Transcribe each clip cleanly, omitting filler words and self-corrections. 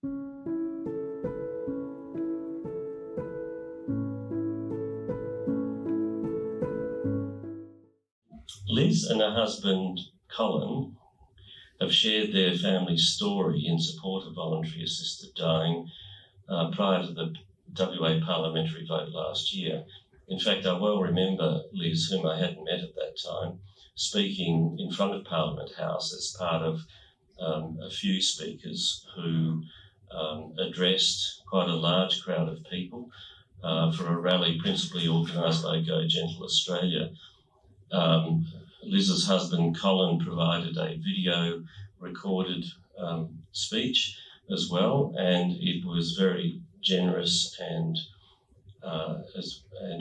Liz and her husband, Colin, have shared their family's story in support of voluntary assisted dying prior to the WA parliamentary vote last year. In fact, I well remember Liz, whom I hadn't met at that time, speaking in front of Parliament House as part of a few speakers who addressed quite a large crowd of people for a rally principally organised by Go Gentle Australia. Liz's husband Colin provided a video recorded speech as well, and it was very generous and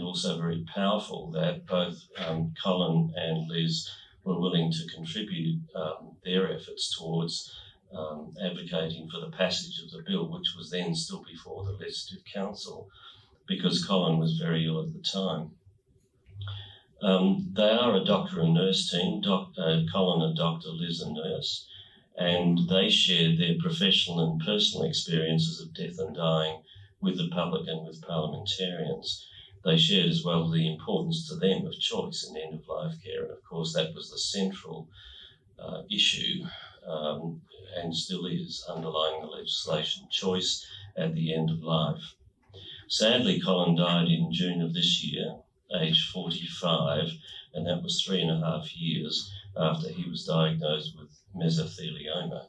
also very powerful that both Colin and Liz were willing to contribute their efforts towards advocating for the passage of the bill, which was then still before the Legislative Council, because Colin was very ill at the time. They are a doctor and nurse team, Colin a doctor, Liz a nurse, and they shared their professional and personal experiences of death and dying with the public and with parliamentarians. They shared as well the importance to them of choice in end-of-life care, and of course that was the central issue and still is underlying the legislation, choice at the end of life. Sadly, Colin died in June of this year, aged 45, and that was 3.5 years after he was diagnosed with mesothelioma,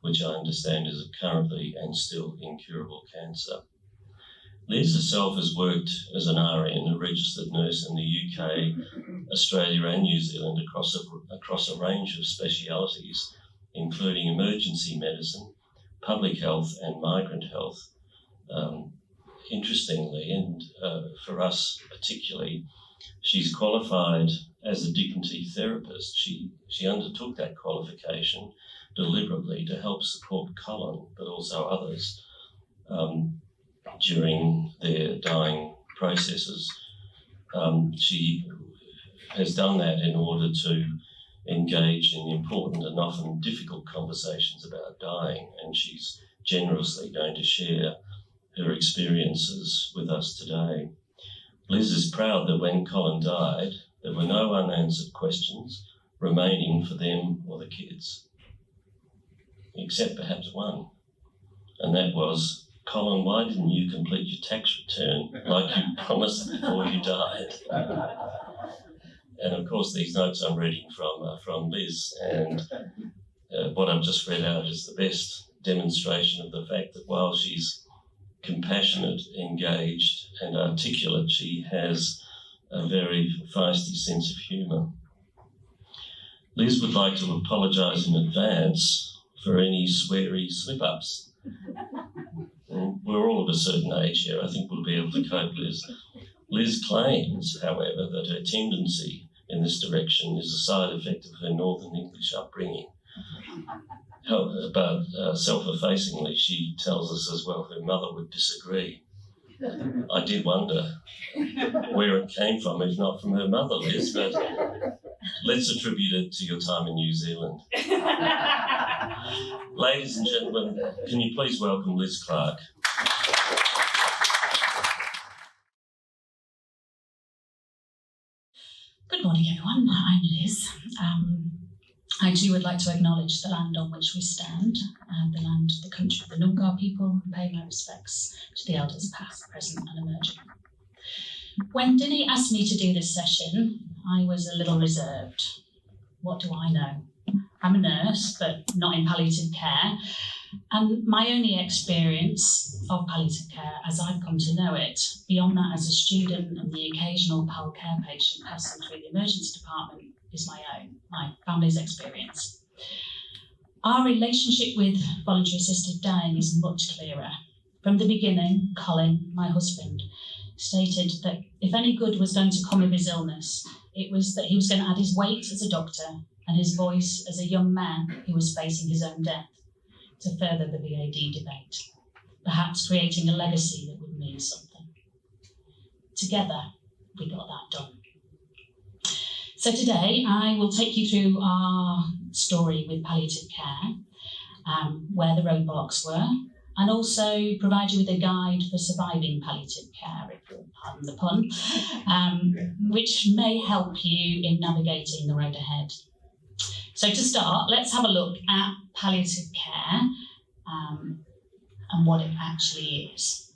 which I understand is a currently and still incurable cancer. Liz herself has worked as an RN, a registered nurse in the UK, Australia and New Zealand across a range of specialities, including emergency medicine, public health and migrant health. Interestingly, and for us particularly, she's qualified as a dignity therapist. She undertook that qualification deliberately to help support Colin, but also others during their dying processes. She has done that in order to engage in important and often difficult conversations about dying, and she's generously going to share her experiences with us today. Liz is proud that when Colin died, there were no unanswered questions remaining for them or the kids, except perhaps one, and that was, Colin, why didn't you complete your tax return like you promised before you died? And of course, these notes I'm reading from Liz, and what I've just read out is the best demonstration of the fact that while she's compassionate, engaged and articulate, she has a very feisty sense of humour. Liz would like to apologise in advance for any sweary slip-ups. We're all of a certain age here. I think we'll be able to cope, Liz. Liz claims, however, that her tendency in this direction is a side effect of her Northern English upbringing. But self-effacingly, she tells us as well her mother would disagree. I did wonder where it came from, if not from her mother, Liz, but let's attribute it to your time in New Zealand. Ladies and gentlemen, can you please welcome Liz Clarke? Good morning, everyone. I'm Liz. I too would like to acknowledge the land on which we stand, the land, the country of the Noongar people, and pay my respects to the elders past, present and emerging. When Dinny asked me to do this session, I was a little reserved. What do I know? I'm a nurse, but not in palliative care, and my only experience of palliative care, as I've come to know it, beyond that as a student and the occasional PAL care patient passing through the emergency department, is my own, my family's experience. Our relationship with voluntary assisted dying is much clearer. From the beginning, Colin, my husband, stated that if any good was going to come of his illness, it was that he was going to add his weight as a doctor and his voice as a young man who was facing his own death to further the VAD debate, perhaps creating a legacy that would mean something. Together, we got that done. So today, I will take you through our story with palliative care, where the roadblocks were, and also provide you with a guide for surviving palliative care, if you'll pardon the pun, which may help you in navigating the road ahead. So to start, let's have a look at palliative care and what it actually is.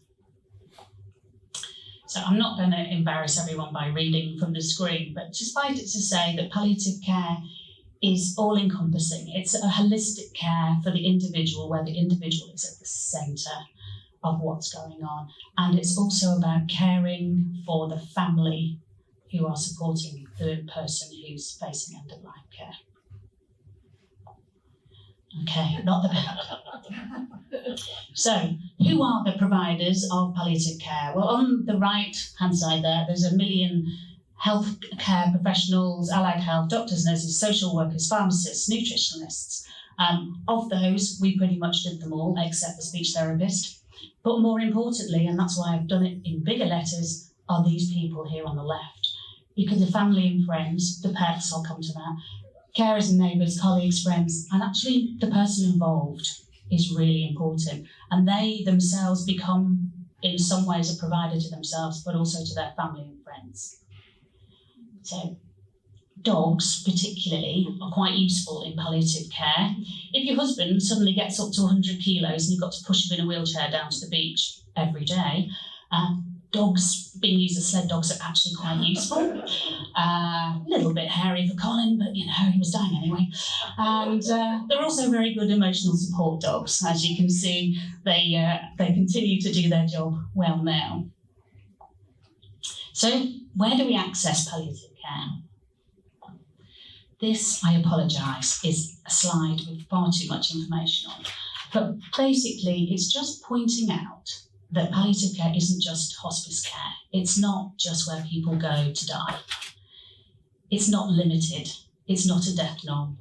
So I'm not going to embarrass everyone by reading from the screen, but suffice it to say that palliative care is all-encompassing. It's a holistic care for the individual, where the individual is at the centre of what's going on. And it's also about caring for the family who are supporting the person who's facing end-of-life care. Okay, not the bad. So, who are the providers of palliative care? Well, on the right-hand side there's 1 million healthcare professionals, allied health, doctors, nurses, social workers, pharmacists, nutritionists. Of those, we pretty much did them all, except the speech therapist. But more importantly, and that's why I've done it in bigger letters, are these people here on the left. Because the family and friends, the pets, I'll come to that, carers and neighbours, colleagues, friends, and actually the person involved is really important. And they themselves become, in some ways, a provider to themselves, but also to their family and friends. So dogs, particularly, are quite useful in palliative care. If your husband suddenly gets up to 100 kilos and you've got to push him in a wheelchair down to the beach every day, dogs being used as sled dogs are actually quite useful. A little bit hairy for Colin, but you know, he was dying anyway. And they're also very good emotional support dogs. As you can see, they continue to do their job well now. So where do we access palliative care? This, I apologise, is a slide with far too much information on. But basically, it's just pointing out that palliative care isn't just hospice care. It's not just where people go to die. It's not limited. It's not a death knoll.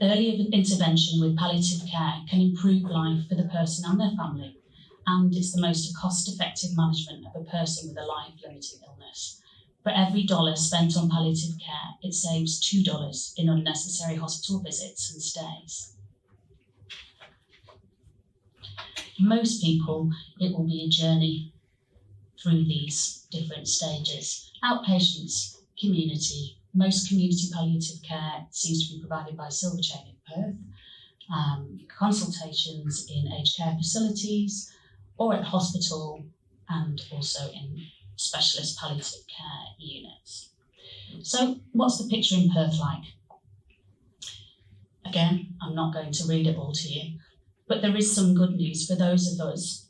Early intervention with palliative care can improve life for the person and their family, and it's the most cost-effective management of a person with a life-limiting illness. For every $1 spent on palliative care, it saves $2 in unnecessary hospital visits and stays. For most people, it will be a journey through these different stages. Outpatients, community. Most community palliative care seems to be provided by Silverchain in Perth. Consultations in aged care facilities or at hospital, and also in specialist palliative care units. So what's the picture in Perth like? Again, I'm not going to read it all to you, but there is some good news for those of us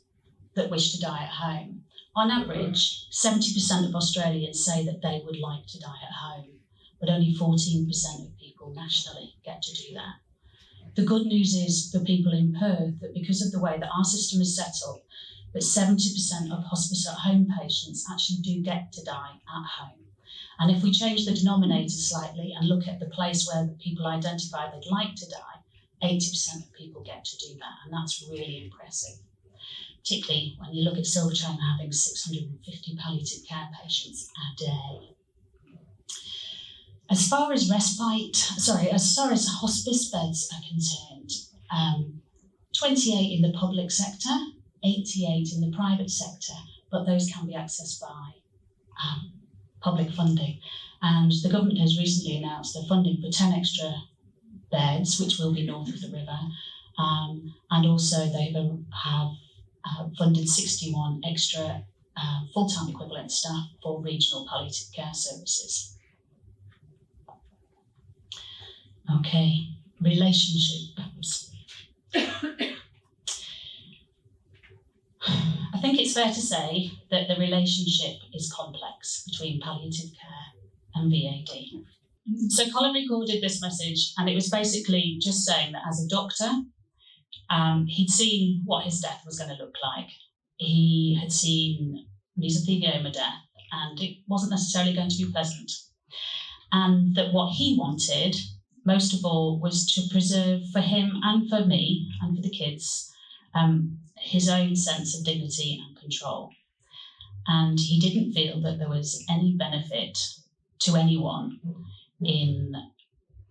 that wish to die at home. On average, 70% of Australians say that they would like to die at home, but only 14% of people nationally get to do that. The good news is for people in Perth that because of the way that our system is set up, that 70% of hospice at home patients actually do get to die at home. And if we change the denominator slightly and look at the place where the people identify they'd like to die, 80% of people get to do that, and that's really impressive. Particularly when you look at Silverchain having 650 palliative care patients a day. As far as hospice beds are concerned, 28 in the public sector, 88 in the private sector, but those can be accessed by public funding. And the government has recently announced they're funding for 10 extra beds, which will be north of the river, and also they have funded 61 extra full-time equivalent staff for regional palliative care services. Okay, relationships. I think it's fair to say that the relationship is complex between palliative care and VAD. So Colin recorded this message, and it was basically just saying that as a doctor, he'd seen what his death was going to look like. He had seen mesothelioma death, and it wasn't necessarily going to be pleasant. And that what he wanted, most of all, was to preserve for him and for me and for the kids his own sense of dignity and control. And he didn't feel that there was any benefit to anyone in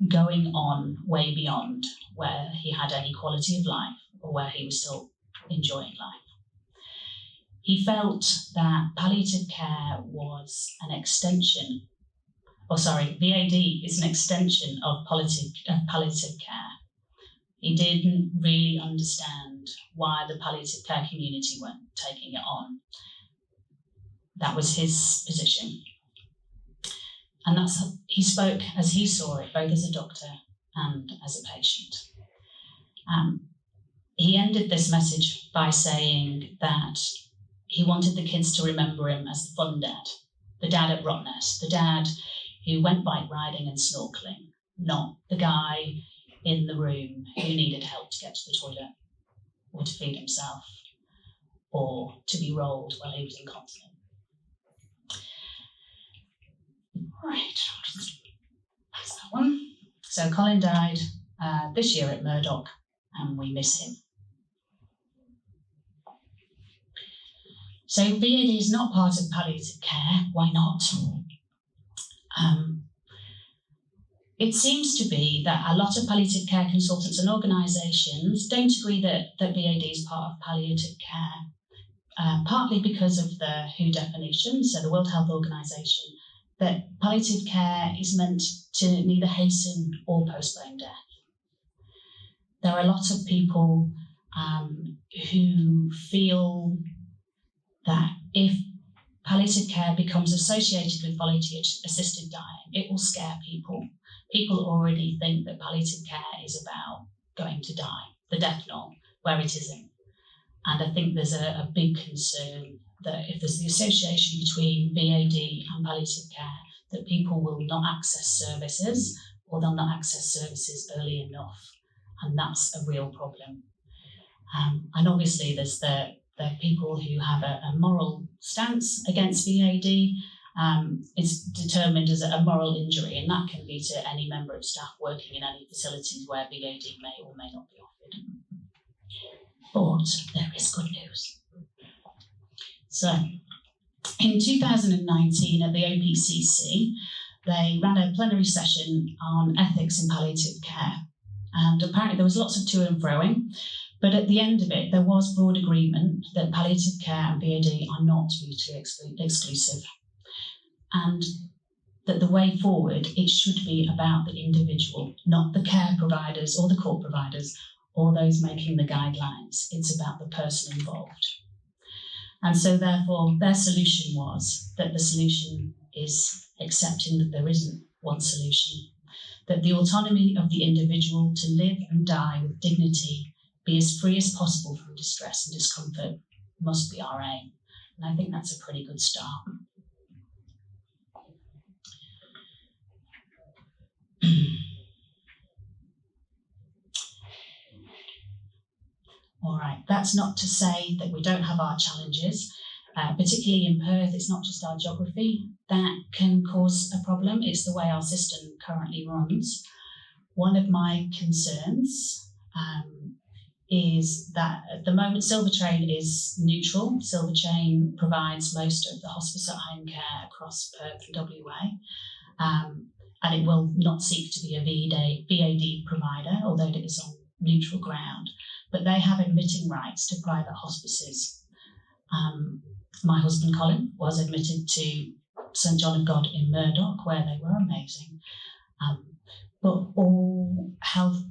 going on way beyond where he had any quality of life or where he was still enjoying life. He felt that palliative care was an extension, VAD is an extension of palliative care. He didn't really understand why the palliative care community weren't taking it on. That was his position. And he spoke as he saw it, both as a doctor and as a patient. He ended this message by saying that he wanted the kids to remember him as the fun dad, the dad at Rottnest, the dad who went bike riding and snorkeling, not the guy in the room who needed help to get to the toilet or to feed himself or to be rolled while he was incontinent. Right, I'll just pass that one. So Colin died this year at Murdoch, and we miss him. So VAD is not part of palliative care. Why not? It seems to be that a lot of palliative care consultants and organisations don't agree that VAD is part of palliative care, partly because of the WHO definition, so the World Health Organisation, that palliative care is meant to neither hasten or postpone death. There are a lot of people who feel that if palliative care becomes associated with voluntary-assisted dying, it will scare people. People already think that palliative care is about going to die, the death knell, where it isn't. And I think there's a big concern that if there's the association between VAD and palliative care, that people will not access services, or they'll not access services early enough. And that's a real problem. And obviously there's the people who have a moral stance against VAD. It's determined as a moral injury, and that can be to any member of staff working in any facilities where VAD may or may not be offered. But there is good news. So, in 2019 at the OPCC, they ran a plenary session on ethics in palliative care. And apparently there was lots of to and froing, but at the end of it, there was broad agreement that palliative care and VAD are not mutually exclusive. And that the way forward, it should be about the individual, not the care providers or the court providers or those making the guidelines. It's about the person involved. And so therefore, their solution was that the solution is accepting that there isn't one solution, that the autonomy of the individual to live and die with dignity, be as free as possible from distress and discomfort, must be our aim. And I think that's a pretty good start. All right, that's not to say that we don't have our challenges. Particularly in Perth, it's not just our geography that can cause a problem, it's the way our system currently runs. One of my concerns is that at the moment Silverchain is neutral. Silverchain provides most of the hospice at home care across Perth and WA, and it will not seek to be a VAD provider, although it is on neutral ground. But they have admitting rights to private hospices. My husband Colin was admitted to St John of God in Murdoch, where they were amazing. But all health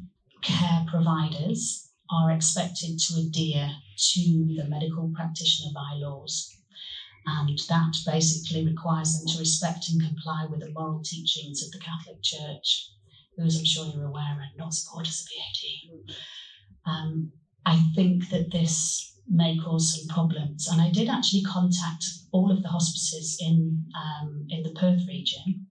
care providers are expected to adhere to the medical practitioner bylaws. And that basically requires them to respect and comply with the moral teachings of the Catholic Church, who, as I'm sure you're aware, are not supporters of VAD. I think that this may cause some problems. And I did actually contact all of the hospices in the Perth region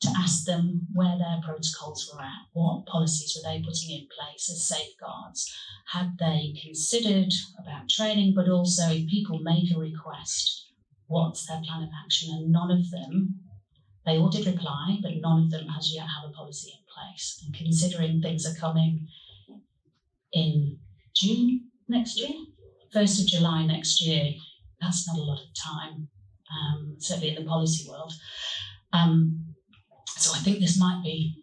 to ask them where their protocols were at, what policies were they putting in place as safeguards. Had they considered about training, but also if people make a request, what's their plan of action? And none of them, they all did reply, but none of them has yet have a policy in place. And considering things are coming in June next year, 1st of July next year, that's not a lot of time, certainly in the policy world. So I think this might be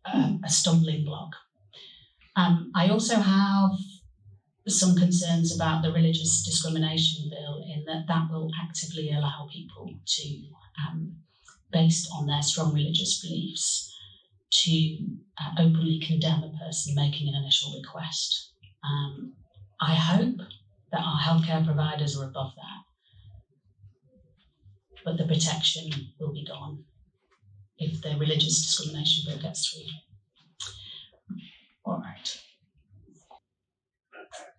a stumbling block. I also have some concerns about the religious discrimination bill, in that will actively allow people to, based on their strong religious beliefs, to openly condemn a person making an initial request. I hope that our healthcare providers are above that, but the protection will be gone if the religious discrimination bill gets through. All right.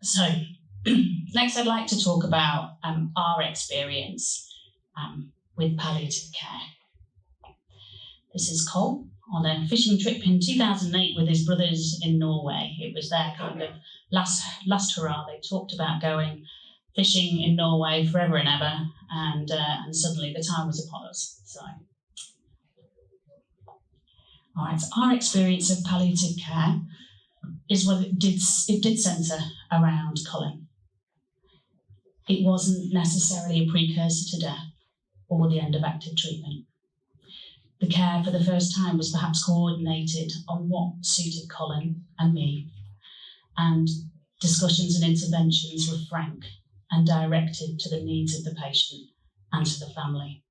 So next I'd like to talk about our experience with palliative care. This is Cole on a fishing trip in 2008 with his brothers in Norway. It was their kind of last hurrah. They talked about going fishing in Norway forever and ever, and suddenly the time was upon us. So, all right, our experience of palliative care is what it did centre around Colin. It wasn't necessarily a precursor to death or the end of active treatment. The care for the first time was perhaps coordinated on what suited Colin and me, and discussions and interventions were frank and directed to the needs of the patient and to the family.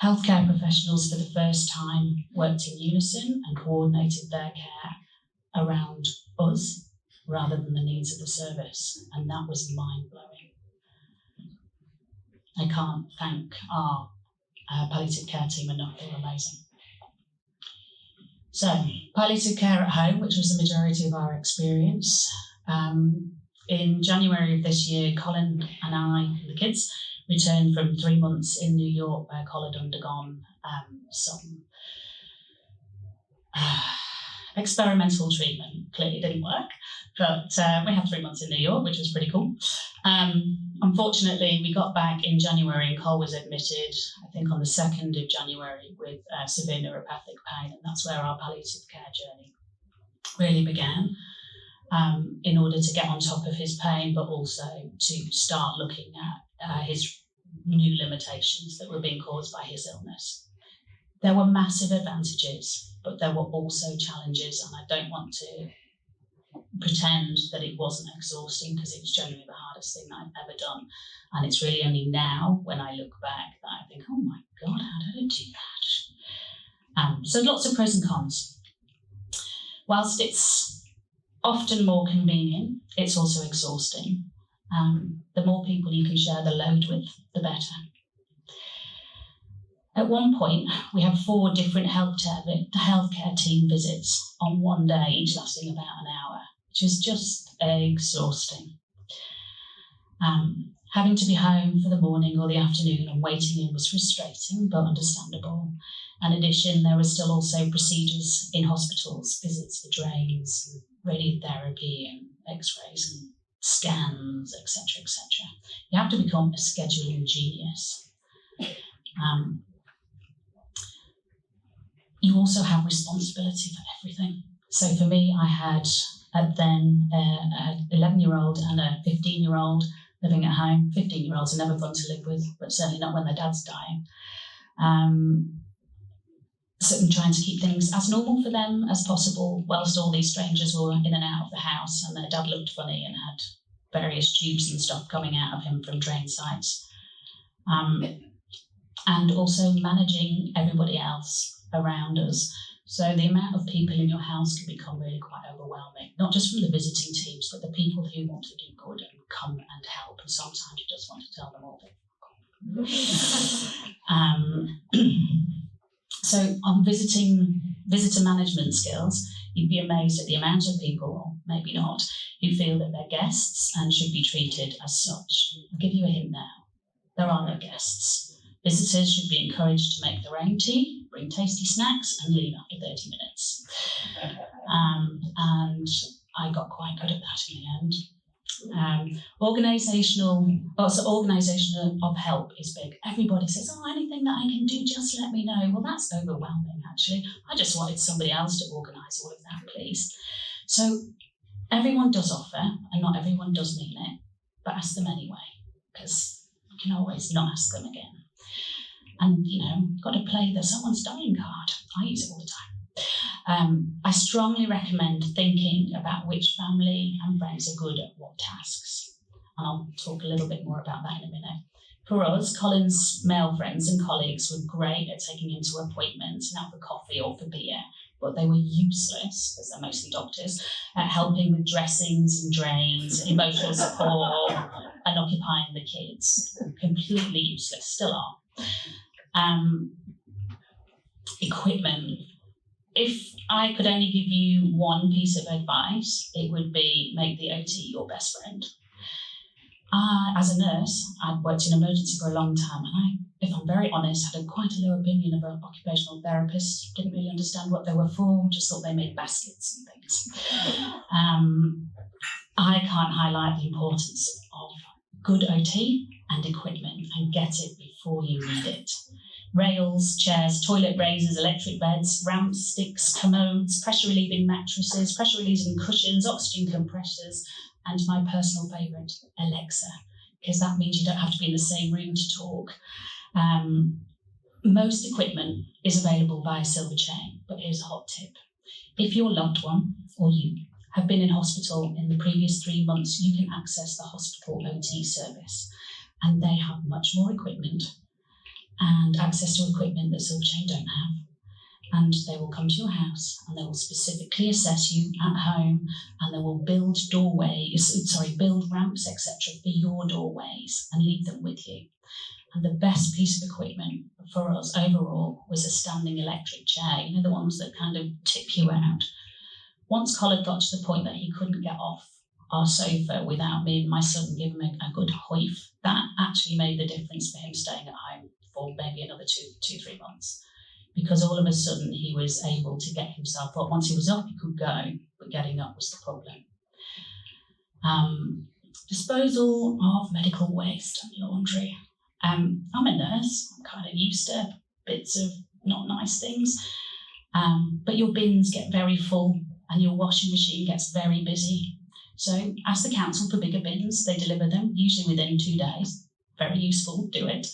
Healthcare professionals for the first time worked in unison and coordinated their care around us rather than the needs of the service, and that was mind-blowing. I can't thank our palliative care team enough. They were amazing. So, palliative care at home, which was the majority of our experience. In January of this year, Colin and I, and the kids, returned from 3 months in New York where Colin had undergone some experimental treatment. Clearly didn't work, but we had 3 months in New York, which was pretty cool. Unfortunately, we got back in January and Cole was admitted, I think on the 2nd of January, with severe neuropathic pain, and that's where our palliative care journey really began, in order to get on top of his pain, but also to start looking at his new limitations that were being caused by his illness. There were massive advantages, but there were also challenges, and I don't want to pretend that it wasn't exhausting, because it was generally the hardest thing that I've ever done. And it's really only now, when I look back, that I think, oh my God, how did I do that? So lots of pros and cons. Whilst it's often more convenient, it's also exhausting. The more people you can share the load with, the better. At one point, we had 4 different healthcare team visits on one day, each lasting about an hour, which was just exhausting. Having to be home for the morning or the afternoon and waiting in was frustrating, but understandable. In addition, there were still also procedures in hospitals, visits for drains, radiotherapy and x-rays and scans, etc., etc. You have to become a scheduling genius. You also have responsibility for everything. So for me, I had then an 11-year-old and a 15-year-old living at home. 15-year-olds are never fun to live with, but certainly not when their dad's dying. So I'm trying to keep things as normal for them as possible, whilst all these strangers were in and out of the house, and their dad looked funny and had various tubes and stuff coming out of him from drain sites. And also managing everybody else around us. So the amount of people in your house can become really quite overwhelming, not just from the visiting teams, but the people who want to do good and come and help. And sometimes you just want to tell them all So on visitor management skills, you'd be amazed at the amount of people, or maybe not, who feel that they're guests and should be treated as such. I'll give you a hint now. There are no guests. Visitors should be encouraged to make their own tea, bring tasty snacks, and leave after 30 minutes. And I got quite good at that in the end. Organisation of help is big. Everybody says, oh, anything that I can do, just let me know. Well, that's overwhelming, actually. I just wanted somebody else to organise all of that, please. So everyone does offer, and not everyone does mean it, but ask them anyway, because you can always not ask them again. And, got to play the someone's dying card. I use it all the I strongly recommend thinking about which family and friends are good at what tasks. And I'll talk a little bit more about that in a minute. For us, Colin's male friends and colleagues were great at taking him to appointments and out for coffee or for beer, but they were useless, because they're mostly doctors, at helping with dressings and drains, emotional support, and occupying the kids. Completely useless, still are. Equipment. If I could only give you one piece of advice, it would be make the OT your best friend. As a nurse, I'd worked in emergency for a long time, and I, if I'm very honest, had quite a low opinion of occupational therapists. Didn't really understand what they were for, just thought they made baskets and things. I can't highlight the importance of good OT and equipment, and get it before you need it. Rails, chairs, toilet raisers, electric beds, ramps, sticks, commodes, pressure-relieving mattresses, pressure-relieving cushions, oxygen compressors, and my personal favourite, Alexa, because that means you don't have to be in the same room to talk. Most equipment is available via silver chain, but here's a hot tip. If your loved one, or you, have been in hospital in the previous 3 months, you can access the hospital OT service, and they have much more equipment and access to equipment that silver chain don't have. And they will come to your house and they will specifically assess you at home, and they will build ramps, etc. for your doorways and leave them with you. And the best piece of equipment for us overall was a standing electric chair, you know, the ones that kind of tip you out. Once Colin got to the point that he couldn't get off our sofa without me and my son giving him a good hoif, that actually made the difference for him staying at home for maybe another 2-3 months. Because all of a sudden he was able to get himself up. Once he was up, he could go, but getting up was the problem. Disposal of medical waste and laundry. I'm a nurse. I'm kind of used to bits of not nice things. But your bins get very full and your washing machine gets very busy. So ask the council for bigger bins. They deliver them, usually within 2 days. Very useful, do it.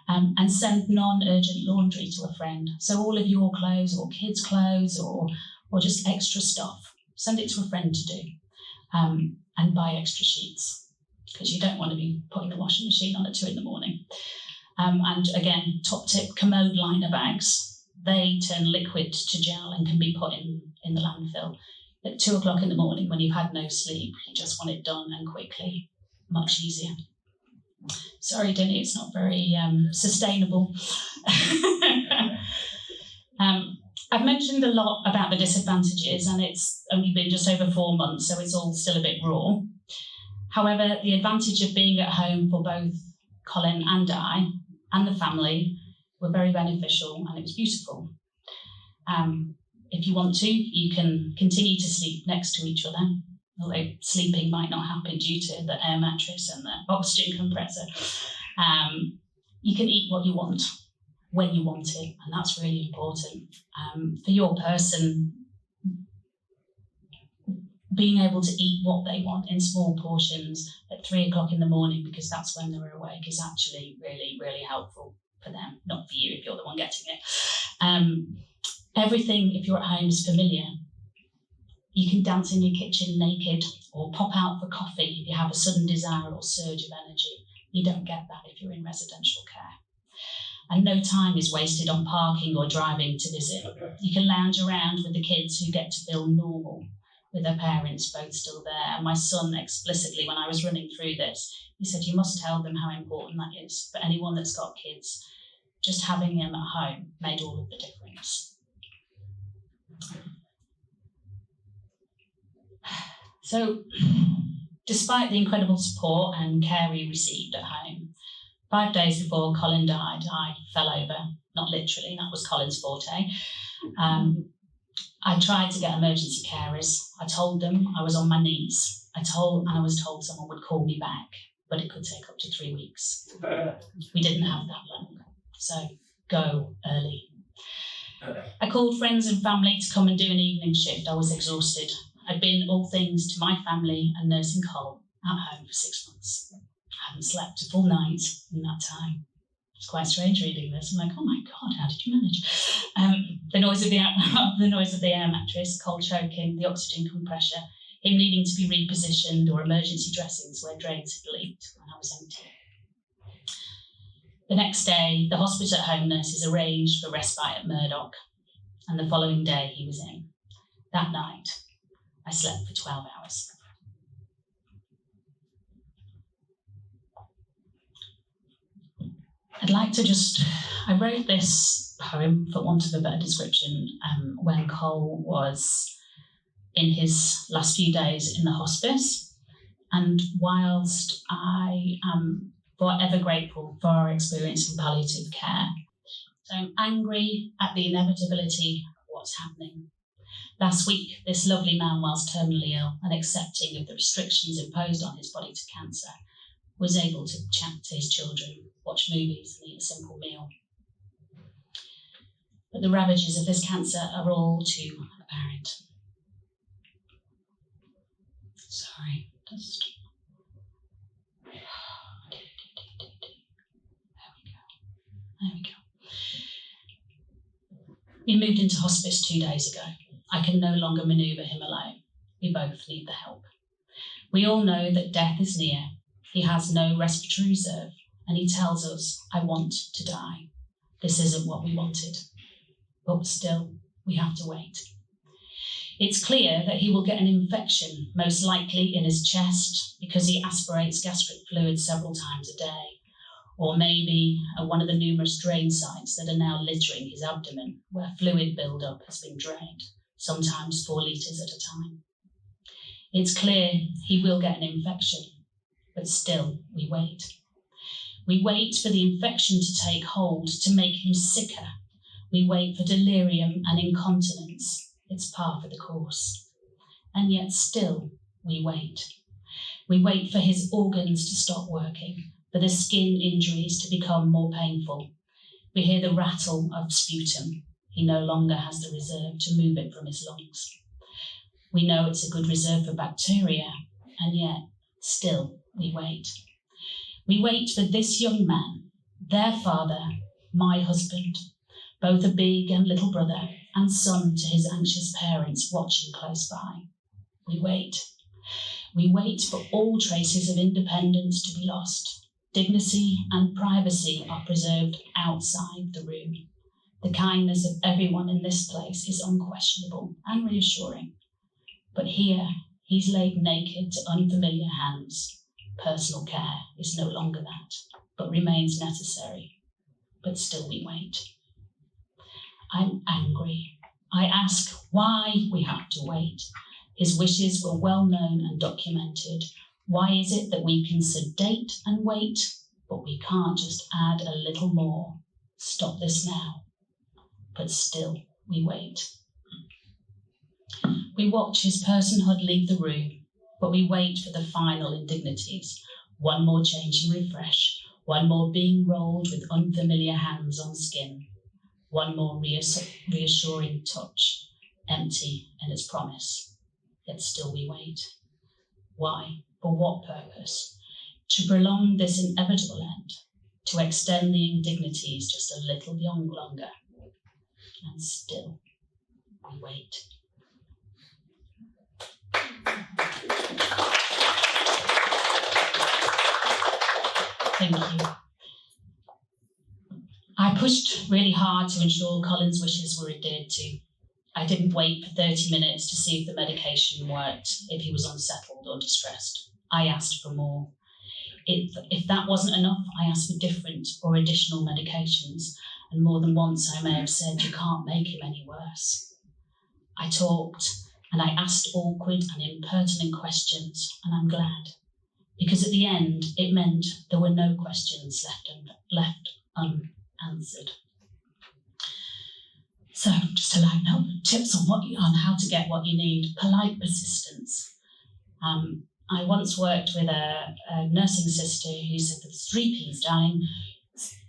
And send non-urgent laundry to a friend. So all of your clothes or kids' clothes or just extra stuff, send it to a friend to do. And buy extra sheets, because you don't want to be putting the washing machine on at 2 a.m. And again, top tip, commode liner bags. They turn liquid to gel and can be put in the landfill. At 2 o'clock in the morning when you've had no sleep, you just want it done and quickly, much easier. Sorry, Denny, it's not very sustainable. I've mentioned a lot about the disadvantages, and it's only been just over 4 months, so it's all still a bit raw. However, the advantage of being at home for both Colin and I and the family were very beneficial, and it was beautiful. If you want to, you can continue to sleep next to each other, although sleeping might not happen due to the air mattress and the oxygen compressor. You can eat what you want, when you want it, and that's really important. For your person, being able to eat what they want in small portions at 3 o'clock in the morning, because that's when they're awake, is actually really, really helpful for them, not for you if you're the one getting it. Everything, if you're at home, is familiar. You can dance in your kitchen naked or pop out for coffee if you have a sudden desire or surge of energy. You don't get that if you're in residential care. And no time is wasted on parking or driving to visit. You can lounge around with the kids who get to feel normal with their parents both still there. And my son explicitly, when I was running through this, he said, you must tell them how important that is for anyone that's got kids. Just having them at home made all of the difference. So, despite the incredible support and care we received at home, 5 days before Colin died, I fell over. Not literally, that was Colin's forte. I tried to get emergency carers. I told them I was on my knees. I was told someone would call me back, but it could take up to 3 weeks. We didn't have that long, so go early. I called friends and family to come and do an evening shift. I was exhausted. I'd been all things to my family and nursing Col at home for 6 months. I hadn't slept a full night in that time. It's quite strange reading this. I'm like, oh my God, how did you manage? The noise of the air mattress, cold choking, the oxygen compression, him needing to be repositioned, or emergency dressings where drains had leaked when I was empty. The next day, the hospital at home nurses arranged for respite at Murdoch, and the following day he was in. That night, I slept for 12 hours. I'd like to I wrote this poem, for want of a better description, when Cole was in his last few days in the hospice. And whilst I am forever grateful for our experience in palliative care, so I'm angry at the inevitability of what's happening. Last week, this lovely man, whilst terminally ill and accepting of the restrictions imposed on his body to cancer, was able to chat to his children, watch movies and eat a simple meal. But the ravages of this cancer are all too apparent. Sorry, just... There we go. We moved into hospice 2 days ago. I can no longer manoeuvre him alone. We both need the help. We all know that death is near. He has no respiratory reserve, and he tells us, I want to die. This isn't what we wanted. But still, we have to wait. It's clear that he will get an infection, most likely in his chest, because he aspirates gastric fluid several times a day, or maybe at one of the numerous drain sites that are now littering his abdomen, where fluid buildup has been drained, sometimes 4 litres at a time. It's clear he will get an infection, but still we wait. We wait for the infection to take hold, to make him sicker. We wait for delirium and incontinence. It's par for the course. And yet still we wait. We wait for his organs to stop working, for the skin injuries to become more painful. We hear the rattle of sputum. He no longer has the reserve to move it from his lungs. We know it's a good reserve for bacteria, and yet still we wait. We wait for this young man, their father, my husband, both a big and little brother, and son to his anxious parents watching close by. We wait. We wait for all traces of independence to be lost. Dignity and privacy are preserved outside the room. The kindness of everyone in this place is unquestionable and reassuring. But here, he's laid naked to unfamiliar hands. Personal care is no longer that, but remains necessary. But still we wait. I'm angry. I ask why we have to wait. His wishes were well known and documented. Why is it that we can sedate and wait, but we can't just add a little more? Stop this now. But still we wait. We watch his personhood leave the room, but we wait for the final indignities. One more change and refresh, one more being rolled with unfamiliar hands on skin, one more reassuring touch, empty in its promise. Yet still we wait. Why? For what purpose? To prolong this inevitable end, to extend the indignities just a little longer. And still we wait. Thank you. I pushed really hard to ensure Colin's wishes were adhered to. I didn't wait for 30 minutes to see if the medication worked, if he was unsettled or distressed. I asked for more. If that wasn't enough, I asked for different or additional medications, and more than once I may have said, you can't make him any worse. I talked, and I asked awkward and impertinent questions, and I'm glad, because at the end it meant there were no questions left unanswered. So just to line up tips on how to get what you need. Polite persistence. I once worked with a nursing sister who said there's 3 P's, darling.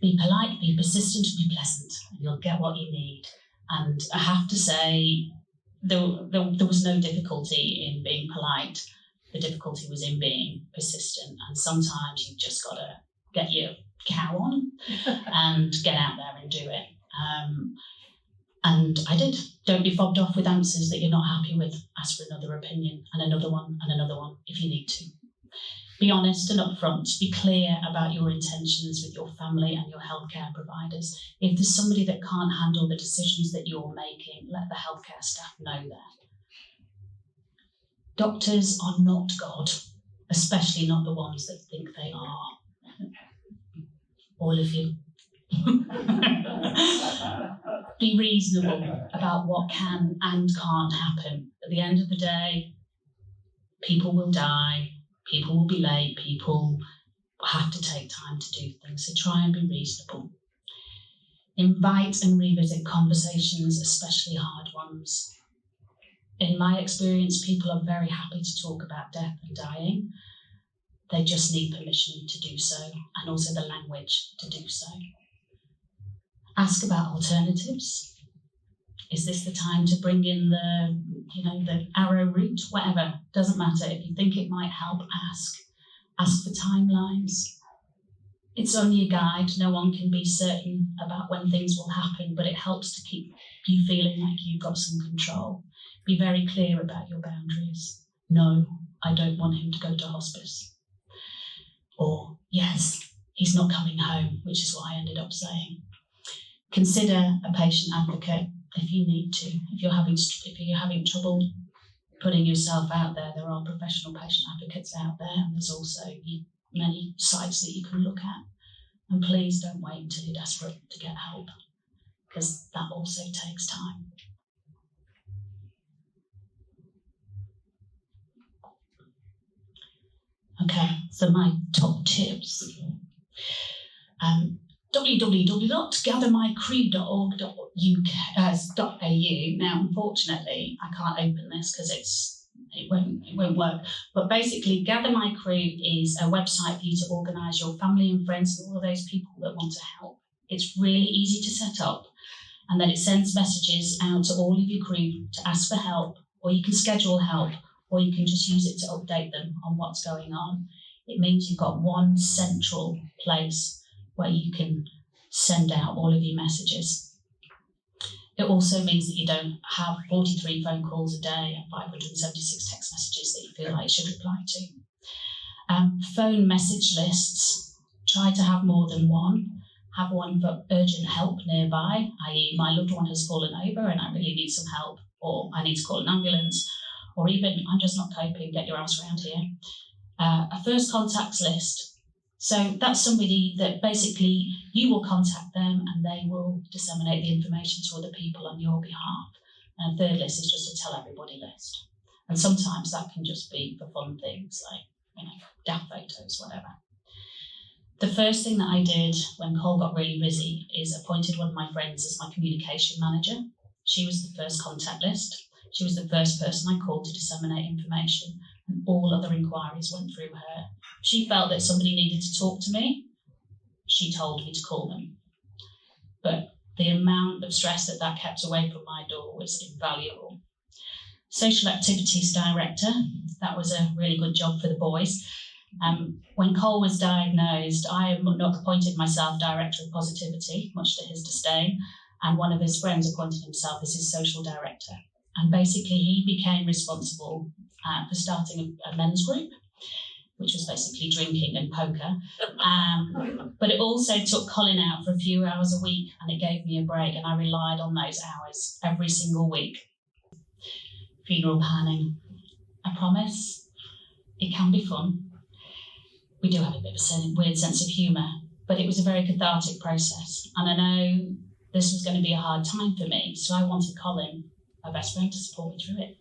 Be polite, be persistent, be pleasant, and you'll get what you need. And I have to say, there was no difficulty in being polite. The difficulty was in being persistent, and sometimes you've just got to get your cow on and get out there and do it. And I did. Don't be fobbed off with answers that you're not happy with. Ask for another opinion and another one if you need to. Be honest and upfront. Be clear about your intentions with your family and your healthcare providers. If there's somebody that can't handle the decisions that you're making, let the healthcare staff know that. Doctors are not God, especially not the ones that think they are. All of you. Be reasonable about what can and can't happen. At the end of the day, people will die, people will be late, people have to take time to do things, so try and be reasonable. Invite and revisit conversations, especially hard ones. In my experience, people are very happy to talk about death and dying. They just need permission to do so, and also the language to do so. Ask about alternatives. Is this the time to bring in the arrow route? Whatever, doesn't matter. If you think it might help, ask. Ask for timelines. It's only a guide. No one can be certain about when things will happen, but it helps to keep you feeling like you've got some control. Be very clear about your boundaries. No, I don't want him to go to hospice. Or, yes, he's not coming home, which is what I ended up saying. Consider a patient advocate if you need to. If you're having trouble putting yourself out there, there are professional patient advocates out there, and there's also many sites that you can look at. And please don't wait until you're desperate to get help, because that also takes time. Okay, so my top tips. www.gathermycrew.org.au. Now, unfortunately, I can't open this because it won't work. But basically, Gather My Crew is a website for you to organise your family and friends and all of those people that want to help. It's really easy to set up, and then it sends messages out to all of your crew to ask for help, or you can schedule help, or you can just use it to update them on what's going on. It means you've got one central place where you can send out all of your messages. It also means that you don't have 43 phone calls a day and 576 text messages that you feel like you should reply to. Phone message lists, try to have more than one. Have one for urgent help nearby, i.e. my loved one has fallen over and I really need some help, or I need to call an ambulance, or even I'm just not coping, get your ass around here. A first contacts list. So that's somebody that basically you will contact them and they will disseminate the information to other people on your behalf. And a third list is just a tell everybody list. And sometimes that can just be for fun things like, death photos, whatever. The first thing that I did when Cole got really busy is appointed one of my friends as my communication manager. She was the first contact list. She was the first person I called to disseminate information, and all other inquiries went through her. She felt that somebody needed to talk to me. She told me to call them. But the amount of stress that kept away from my door was invaluable. Social activities director, that was a really good job for the boys. When Cole was diagnosed, I appointed myself director of positivity, much to his disdain, and one of his friends appointed himself as his social director. And basically he became responsible for starting a men's group, which was basically drinking and poker. But it also took Colin out for a few hours a week, and it gave me a break, and I relied on those hours every single week. Funeral planning. I promise, it can be fun. We do have a bit of a weird sense of humour, but it was a very cathartic process. And I know this was going to be a hard time for me, so I wanted Colin, my best friend, to support me through it.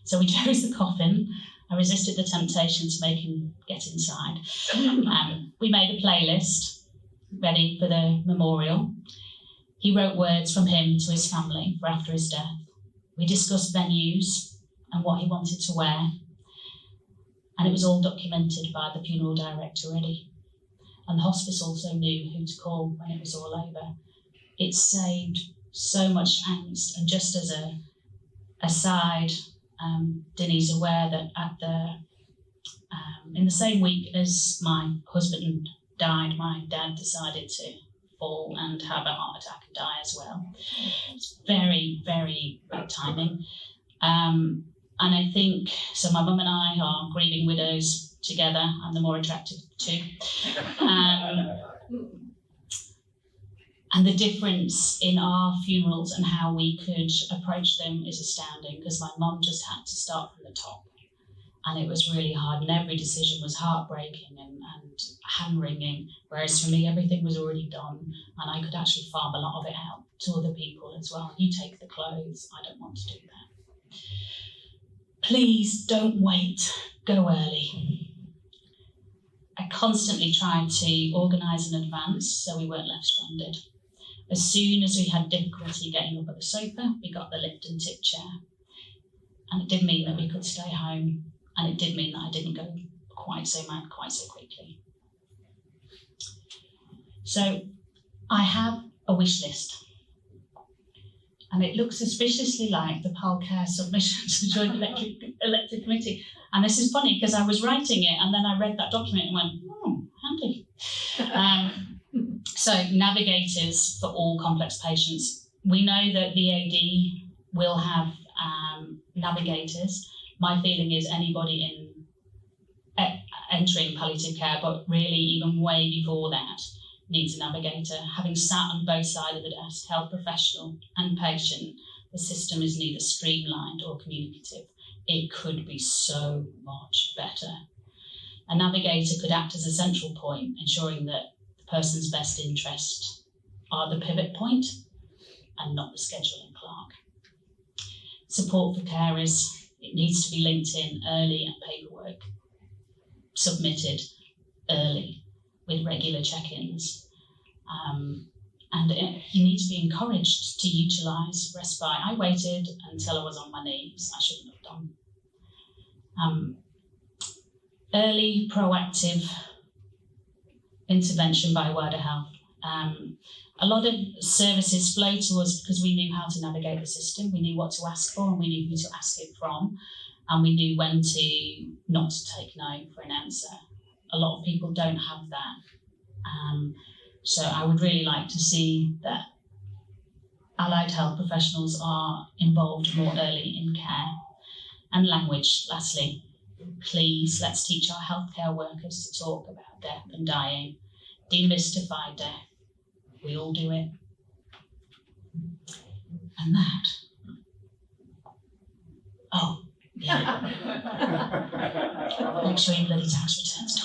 So we chose the coffin. I resisted the temptation to make him get inside. We made a playlist ready for the memorial. He wrote words from him to his family for after his death. We discussed venues and what he wanted to wear. And it was all documented by the funeral director already. And the hospice also knew who to call when it was all over. It saved so much angst. And just as a aside, Dinny's aware that in the same week as my husband died, my dad decided to fall and have a heart attack and die as well. It's very, very bad timing. And I think, so my mum and I are grieving widows together. I'm the more attractive of the two. And the difference in our funerals and how we could approach them is astounding, because my mum just had to start from the top. And it was really hard, and every decision was heartbreaking and hand-wringing, whereas for me, everything was already done, and I could actually farm a lot of it out to other people as well. You take the clothes, I don't want to do that. Please don't wait, go early. I constantly tried to organise in advance so we weren't left stranded. As soon as we had difficulty getting up at the sofa, we got the lift and tip chair. And it did mean that we could stay home, and it did mean that I didn't go quite so mad quite so quickly. So I have a wish list, and it looks suspiciously like the PAL Care submission to the Joint Elected Committee. And this is funny, because I was writing it and then I read that document and went, oh, handy. So navigators for all complex patients. We know that VAD will have navigators. My feeling is anybody entering palliative care, but really even way before that, needs a navigator. Having sat on both sides of the desk, health professional and patient, the system is neither streamlined or communicative. It could be so much better. A navigator could act as a central point, ensuring that the person's best interests are the pivot point and not the scheduling clerk. Support for carers, it needs to be linked in early and paperwork submitted early with regular check-ins. And you need to be encouraged to utilise respite. I waited until I was on my knees. I shouldn't have done. Early proactive intervention by word of health. A lot of services flow to us because we knew how to navigate the system. We knew what to ask for and we knew who to ask it from. And we knew when to not to take no for an answer. A lot of people don't have that. So I would really like to see that allied health professionals are involved more early in care. And language, lastly. Please, let's teach our healthcare workers to talk about death and dying. Demystify death. We all do it. And that. Oh, yeah. Make sure your bloody tax returns